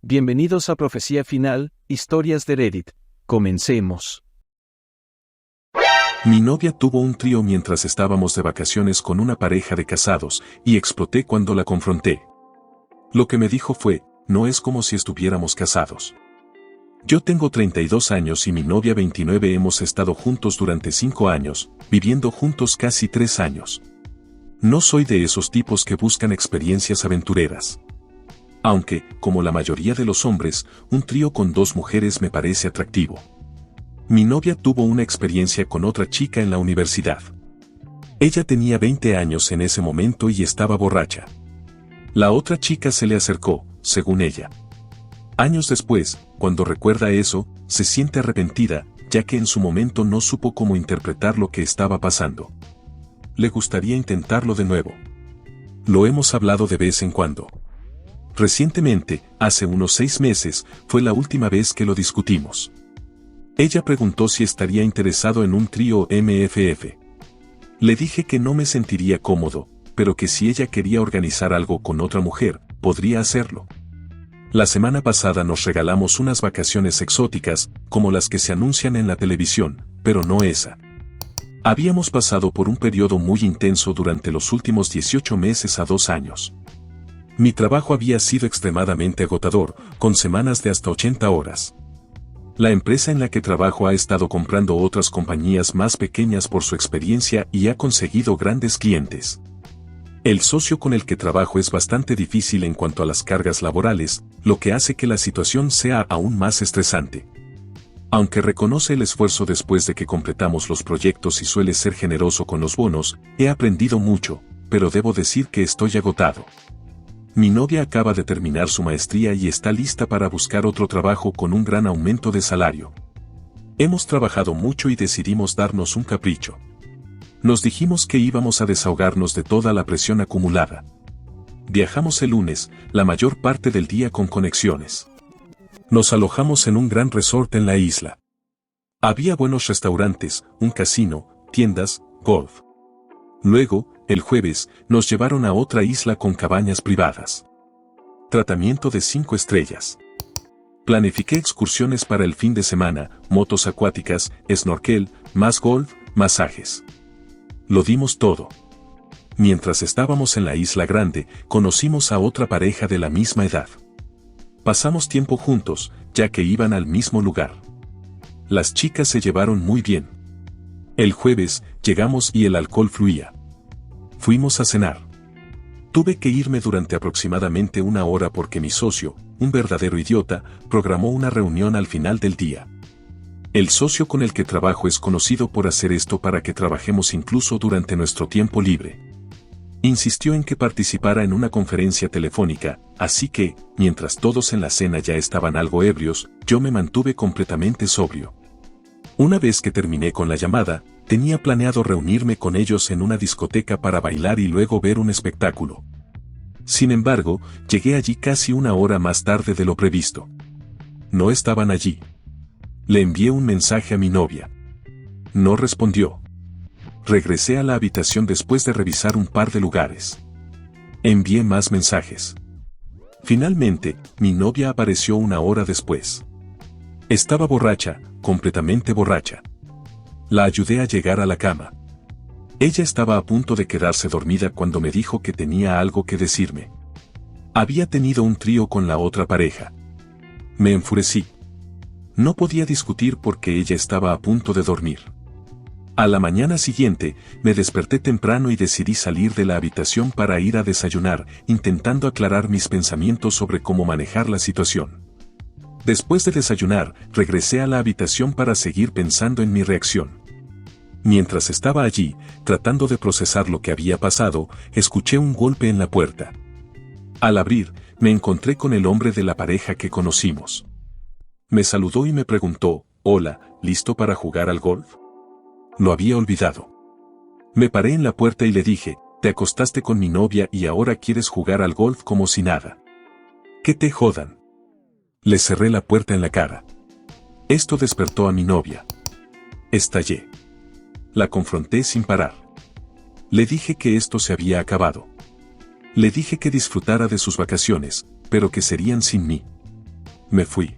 Bienvenidos a Profecía Final, Historias de Reddit. Comencemos. Mi novia tuvo un trío mientras estábamos de vacaciones con una pareja de casados, y exploté cuando la confronté. Lo que me dijo fue, no es como si estuviéramos casados. Yo tengo 32 años y mi novia 29, hemos estado juntos durante 5 años, viviendo juntos casi 3 años. No soy de esos tipos que buscan experiencias aventureras. Aunque, como la mayoría de los hombres, un trío con 2 mujeres me parece atractivo. Mi novia tuvo una experiencia con otra chica en la universidad. Ella tenía 20 años en ese momento y estaba borracha. La otra chica se le acercó, según ella. Años después, cuando recuerda eso, se siente arrepentida, ya que en su momento no supo cómo interpretar lo que estaba pasando. Le gustaría intentarlo de nuevo. Lo hemos hablado de vez en cuando. Recientemente, hace unos 6 meses, fue la última vez que lo discutimos. Ella preguntó si estaría interesado en un trío MFF. Le dije que no me sentiría cómodo, pero que si ella quería organizar algo con otra mujer, podría hacerlo. La semana pasada nos regalamos unas vacaciones exóticas, como las que se anuncian en la televisión, pero no esa. Habíamos pasado por un periodo muy intenso durante los últimos 18 meses a 2 años. Mi trabajo había sido extremadamente agotador, con semanas de hasta 80 horas. La empresa en la que trabajo ha estado comprando otras compañías más pequeñas por su experiencia y ha conseguido grandes clientes. El socio con el que trabajo es bastante difícil en cuanto a las cargas laborales, lo que hace que la situación sea aún más estresante. Aunque reconoce el esfuerzo después de que completamos los proyectos y suele ser generoso con los bonos, he aprendido mucho, pero debo decir que estoy agotado. Mi novia acaba de terminar su maestría y está lista para buscar otro trabajo con un gran aumento de salario. Hemos trabajado mucho y decidimos darnos un capricho. Nos dijimos que íbamos a desahogarnos de toda la presión acumulada. Viajamos el lunes, la mayor parte del día con conexiones. Nos alojamos en un gran resort en la isla. Había buenos restaurantes, un casino, tiendas, golf. Luego, el jueves, nos llevaron a otra isla con cabañas privadas. Tratamiento de 5 estrellas. Planifiqué excursiones para el fin de semana, motos acuáticas, snorkel, más golf, masajes. Lo dimos todo. Mientras estábamos en la isla grande, conocimos a otra pareja de la misma edad. Pasamos tiempo juntos, ya que iban al mismo lugar. Las chicas se llevaron muy bien. El jueves, llegamos y el alcohol fluía. Fuimos a cenar. Tuve que irme durante aproximadamente 1 hora porque mi socio, un verdadero idiota, programó una reunión al final del día. El socio con el que trabajo es conocido por hacer esto para que trabajemos incluso durante nuestro tiempo libre. Insistió en que participara en una conferencia telefónica, así que, mientras todos en la cena ya estaban algo ebrios, yo me mantuve completamente sobrio. Una vez que terminé con la llamada, tenía planeado reunirme con ellos en una discoteca para bailar y luego ver un espectáculo. Sin embargo, llegué allí casi 1 hora más tarde de lo previsto. No estaban allí. Le envié un mensaje a mi novia. No respondió. Regresé a la habitación después de revisar un par de lugares. Envié más mensajes. Finalmente, mi novia apareció 1 hora después. Estaba borracha, completamente borracha. La ayudé a llegar a la cama. Ella estaba a punto de quedarse dormida cuando me dijo que tenía algo que decirme. Había tenido un trío con la otra pareja. Me enfurecí. No podía discutir porque ella estaba a punto de dormir. A la mañana siguiente, me desperté temprano y decidí salir de la habitación para ir a desayunar, intentando aclarar mis pensamientos sobre cómo manejar la situación. Después de desayunar, regresé a la habitación para seguir pensando en mi reacción. Mientras estaba allí, tratando de procesar lo que había pasado, escuché un golpe en la puerta. Al abrir, me encontré con el hombre de la pareja que conocimos. Me saludó y me preguntó, «Hola, ¿listo para jugar al golf?» Lo había olvidado. Me paré en la puerta y le dije, «Te acostaste con mi novia y ahora quieres jugar al golf como si nada. ¡Que te jodan!». Le cerré la puerta en la cara. Esto despertó a mi novia. Estallé. La confronté sin parar. Le dije que esto se había acabado. Le dije que disfrutara de sus vacaciones, pero que serían sin mí. Me fui.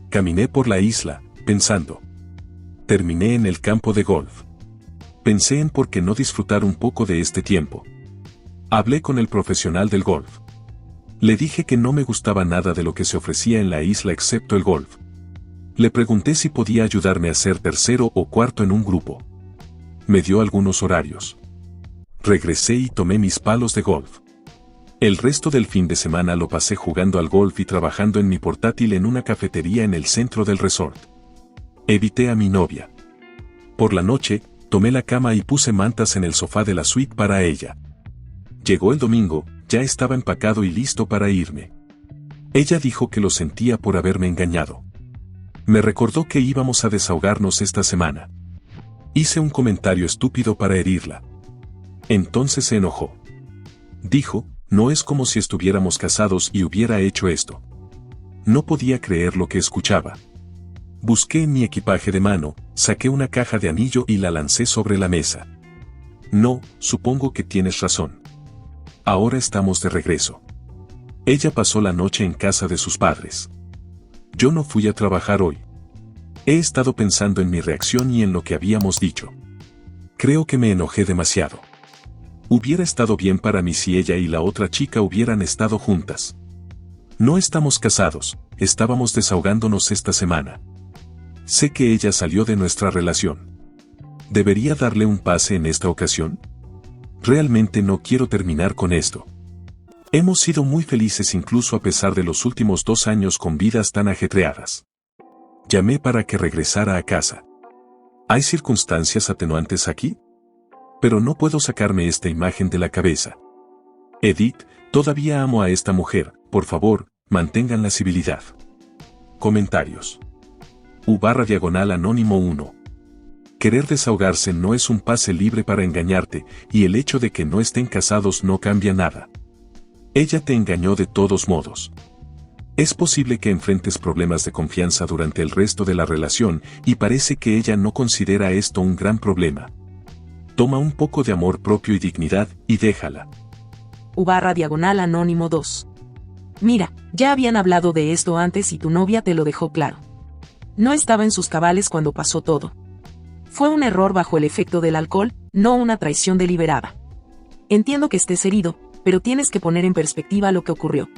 Caminé por la isla, pensando. Terminé en el campo de golf. Pensé en por qué no disfrutar un poco de este tiempo. Hablé con el profesional del golf. Le dije que no me gustaba nada de lo que se ofrecía en la isla excepto el golf. Le pregunté si podía ayudarme a ser tercero o cuarto en un grupo. Me dio algunos horarios. Regresé y tomé mis palos de golf. El resto del fin de semana lo pasé jugando al golf y trabajando en mi portátil en una cafetería en el centro del resort. Evité a mi novia. Por la noche, tomé la cama y puse mantas en el sofá de la suite para ella. Llegó el domingo, ya estaba empacado y listo para irme. Ella dijo que lo sentía por haberme engañado. Me recordó que íbamos a desahogarnos esta semana. Hice un comentario estúpido para herirla. Entonces se enojó. Dijo, no es como si estuviéramos casados y hubiera hecho esto. No podía creer lo que escuchaba. Busqué en mi equipaje de mano, saqué una caja de anillo y la lancé sobre la mesa. No, supongo que tienes razón. Ahora estamos de regreso. Ella pasó la noche en casa de sus padres. Yo no fui a trabajar hoy. He estado pensando en mi reacción y en lo que habíamos dicho. Creo que me enojé demasiado. Hubiera estado bien para mí si ella y la otra chica hubieran estado juntas. No estamos casados, estábamos desahogándonos esta semana. Sé que ella salió de nuestra relación. ¿Debería darle un pase en esta ocasión? Realmente no quiero terminar con esto. Hemos sido muy felices incluso a pesar de los últimos 2 años con vidas tan ajetreadas. Llamé para que regresara a casa. ¿Hay circunstancias atenuantes aquí? Pero no puedo sacarme esta imagen de la cabeza. Edith, todavía amo a esta mujer, por favor, mantengan la civilidad. Comentarios. U/anónimo 1. Querer desahogarse no es un pase libre para engañarte, y el hecho de que no estén casados no cambia nada. Ella te engañó de todos modos. Es posible que enfrentes problemas de confianza durante el resto de la relación, y parece que ella no considera esto un gran problema. Toma un poco de amor propio y dignidad, y déjala. U/anónimo 2. Mira, ya habían hablado de esto antes y tu novia te lo dejó claro. No estaba en sus cabales cuando pasó todo. Fue un error bajo el efecto del alcohol, no una traición deliberada. Entiendo que estés herido, pero tienes que poner en perspectiva lo que ocurrió.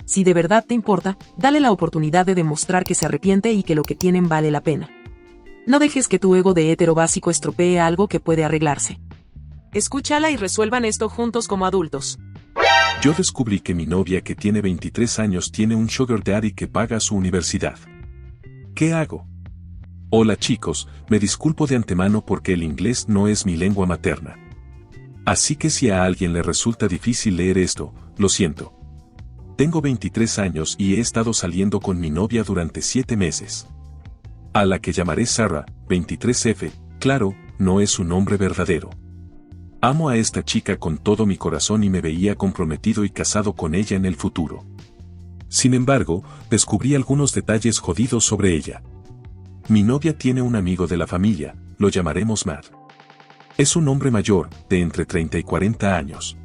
Si de verdad te importa, dale la oportunidad de demostrar que se arrepiente y que lo que tienen vale la pena. No dejes que tu ego de hétero básico estropee algo que puede arreglarse. Escúchala y resuelvan esto juntos como adultos. Yo descubrí que mi novia que tiene 23 años tiene un sugar daddy que paga su universidad. ¿Qué hago? Hola chicos, me disculpo de antemano porque el inglés no es mi lengua materna. Así que si a alguien le resulta difícil leer esto, lo siento. Tengo 23 años y he estado saliendo con mi novia durante 7 meses. A la que llamaré Sarah, 23F, claro, no es su nombre verdadero. Amo a esta chica con todo mi corazón y me veía comprometido y casado con ella en el futuro. Sin embargo, descubrí algunos detalles jodidos sobre ella. Mi novia tiene un amigo de la familia, lo llamaremos Matt. Es un hombre mayor, de entre 30 y 40 años.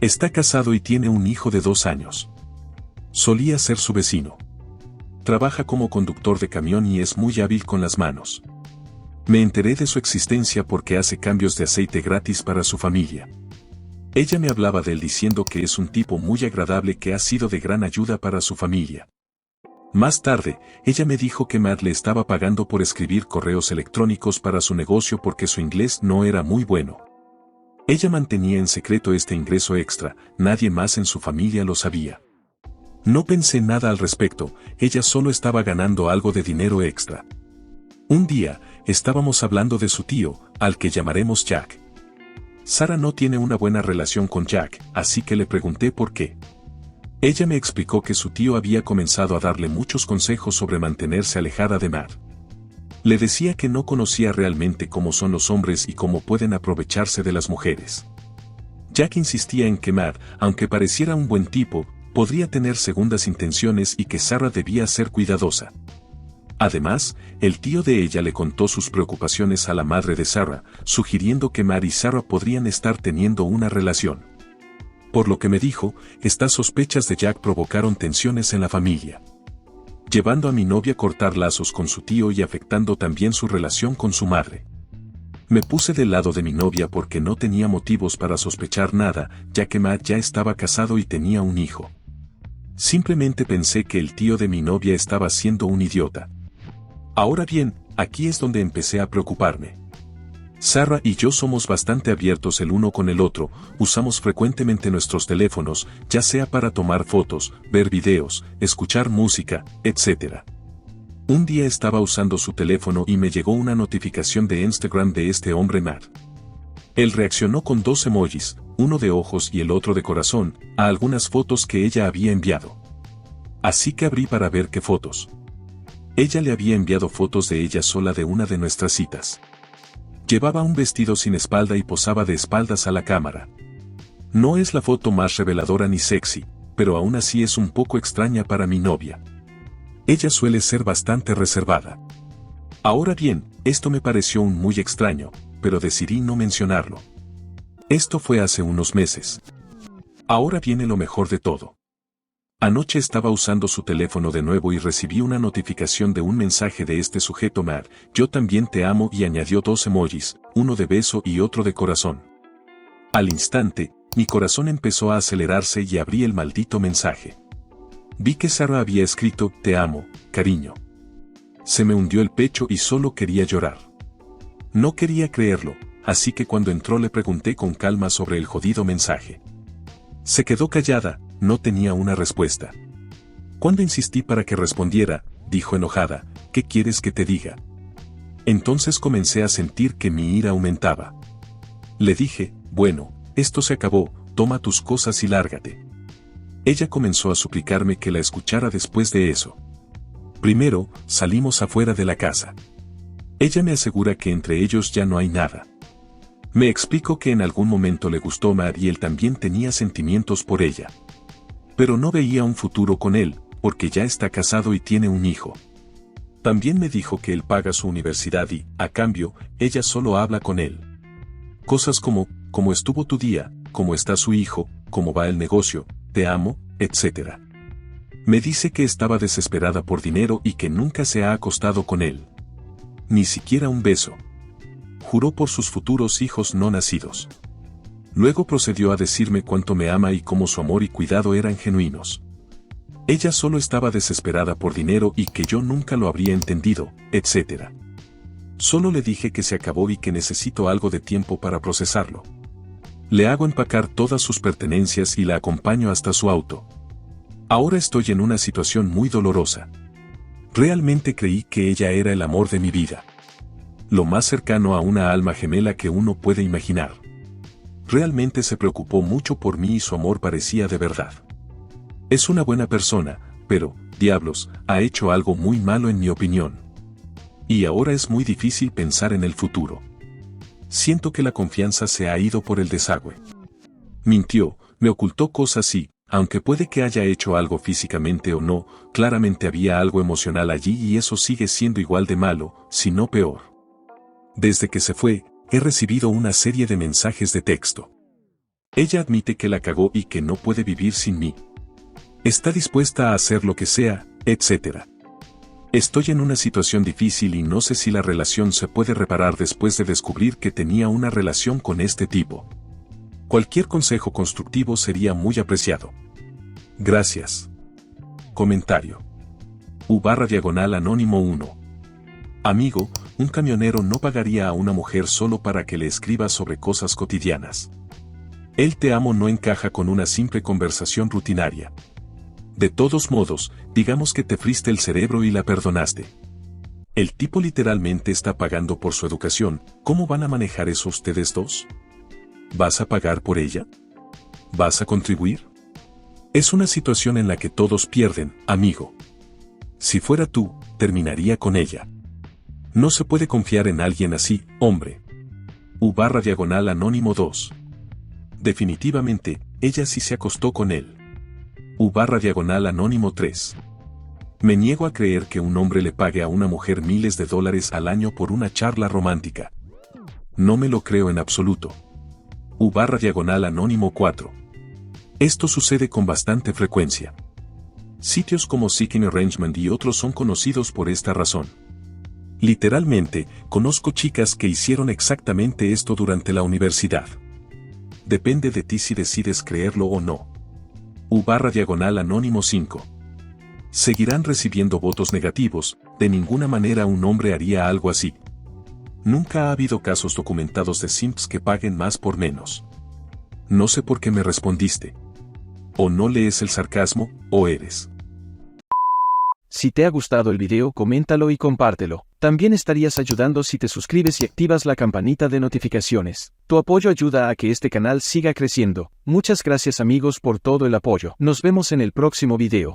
Está casado y tiene un hijo de 2 años. Solía ser su vecino. Trabaja como conductor de camión y es muy hábil con las manos. Me enteré de su existencia porque hace cambios de aceite gratis para su familia. Ella me hablaba de él diciendo que es un tipo muy agradable que ha sido de gran ayuda para su familia. Más tarde, ella me dijo que Matt le estaba pagando por escribir correos electrónicos para su negocio porque su inglés no era muy bueno. Ella mantenía en secreto este ingreso extra, nadie más en su familia lo sabía. No pensé nada al respecto, ella solo estaba ganando algo de dinero extra. Un día, estábamos hablando de su tío, al que llamaremos Jack. Sarah no tiene una buena relación con Jack, así que le pregunté por qué. Ella me explicó que su tío había comenzado a darle muchos consejos sobre mantenerse alejada de Matt. Le decía que no conocía realmente cómo son los hombres y cómo pueden aprovecharse de las mujeres. Jack insistía en que Matt, aunque pareciera un buen tipo, podría tener segundas intenciones y que Sarah debía ser cuidadosa. Además, el tío de ella le contó sus preocupaciones a la madre de Sarah, sugiriendo que Matt y Sarah podrían estar teniendo una relación. Por lo que me dijo, estas sospechas de Jack provocaron tensiones en la familia. llevando a mi novia a cortar lazos con su tío y afectando también su relación con su madre. Me puse del lado de mi novia porque no tenía motivos para sospechar nada, ya que Matt ya estaba casado y tenía un hijo. Simplemente pensé que el tío de mi novia estaba siendo un idiota. Ahora bien, aquí es donde empecé a preocuparme. Sarah y yo somos bastante abiertos el uno con el otro, usamos frecuentemente nuestros teléfonos, ya sea para tomar fotos, ver videos, escuchar música, etc. Un día estaba usando su teléfono y me llegó una notificación de Instagram de este hombre Matt. Él reaccionó con 2 emojis, uno de ojos y el otro de corazón, a algunas fotos que ella había enviado. Así que abrí para ver qué fotos. Ella le había enviado fotos de ella sola de una de nuestras citas. Llevaba un vestido sin espalda y posaba de espaldas a la cámara. No es la foto más reveladora ni sexy, pero aún así es un poco extraña para mi novia. Ella suele ser bastante reservada. Ahora bien, esto me pareció muy extraño, pero decidí no mencionarlo. Esto fue hace unos meses. Ahora viene lo mejor de todo. Anoche estaba usando su teléfono de nuevo y recibí una notificación de un mensaje de este sujeto Matt, yo también te amo, y añadió 2 emojis, uno de beso y otro de corazón. Al instante, mi corazón empezó a acelerarse y abrí el maldito mensaje. Vi que Sarah había escrito, te amo, cariño. Se me hundió el pecho y solo quería llorar. No quería creerlo, así que cuando entró le pregunté con calma sobre el jodido mensaje. Se quedó callada, no tenía una respuesta. Cuando insistí para que respondiera, dijo enojada, ¿qué quieres que te diga? Entonces comencé a sentir que mi ira aumentaba. Le dije, bueno, esto se acabó, toma tus cosas y lárgate. Ella comenzó a suplicarme que la escuchara después de eso. Primero, salimos afuera de la casa. Ella me asegura que entre ellos ya no hay nada. Me explicó que en algún momento le gustó Matt y él también tenía sentimientos por ella. Pero no veía un futuro con él, porque ya está casado y tiene un hijo. También me dijo que él paga su universidad y, a cambio, ella solo habla con él. Cosas como, ¿cómo estuvo tu día?, ¿cómo está su hijo?, ¿cómo va el negocio?, te amo, etc. Me dice que estaba desesperada por dinero y que nunca se ha acostado con él. Ni siquiera un beso. Juró por sus futuros hijos no nacidos. Luego procedió a decirme cuánto me ama y cómo su amor y cuidado eran genuinos. Ella solo estaba desesperada por dinero y que yo nunca lo habría entendido, etc. Solo le dije que se acabó y que necesito algo de tiempo para procesarlo. Le hago empacar todas sus pertenencias y la acompaño hasta su auto. Ahora estoy en una situación muy dolorosa. Realmente creí que ella era el amor de mi vida. Lo más cercano a una alma gemela que uno puede imaginar. Realmente se preocupó mucho por mí y su amor parecía de verdad. Es una buena persona, pero, diablos, ha hecho algo muy malo en mi opinión. Y ahora es muy difícil pensar en el futuro. Siento que la confianza se ha ido por el desagüe. Mintió, me ocultó cosas y, aunque puede que haya hecho algo físicamente o no, claramente había algo emocional allí y eso sigue siendo igual de malo, si no peor. Desde que se fue, he recibido una serie de mensajes de texto. Ella admite que la cagó y que no puede vivir sin mí. Está dispuesta a hacer lo que sea, etc. Estoy en una situación difícil y no sé si la relación se puede reparar después de descubrir que tenía una relación con este tipo. Cualquier consejo constructivo sería muy apreciado. Gracias. Comentario. U/Anónimo 1. Amigo, un camionero no pagaría a una mujer solo para que le escriba sobre cosas cotidianas. El te amo no encaja con una simple conversación rutinaria. De todos modos, digamos que te friste el cerebro y la perdonaste. El tipo literalmente está pagando por su educación, ¿cómo van a manejar eso ustedes dos? ¿Vas a pagar por ella? ¿Vas a contribuir? Es una situación en la que todos pierden, amigo. Si fuera tú, terminaría con ella. No se puede confiar en alguien así, hombre. U/Anónimo 2. Definitivamente, ella sí se acostó con él. U/Anónimo 3. Me niego a creer que un hombre le pague a una mujer miles de dólares al año por una charla romántica. No me lo creo en absoluto. U/Anónimo 4. Esto sucede con bastante frecuencia. Sitios como Seeking Arrangement y otros son conocidos por esta razón. Literalmente, conozco chicas que hicieron exactamente esto durante la universidad. Depende de ti si decides creerlo o no. U/anónimo 5. Seguirán recibiendo votos negativos, de ninguna manera un hombre haría algo así. Nunca ha habido casos documentados de simps que paguen más por menos. No sé por qué me respondiste. O no lees el sarcasmo, o eres. Si te ha gustado el video, coméntalo y compártelo. También estarías ayudando si te suscribes y activas la campanita de notificaciones. Tu apoyo ayuda a que este canal siga creciendo. Muchas gracias amigos por todo el apoyo. Nos vemos en el próximo video.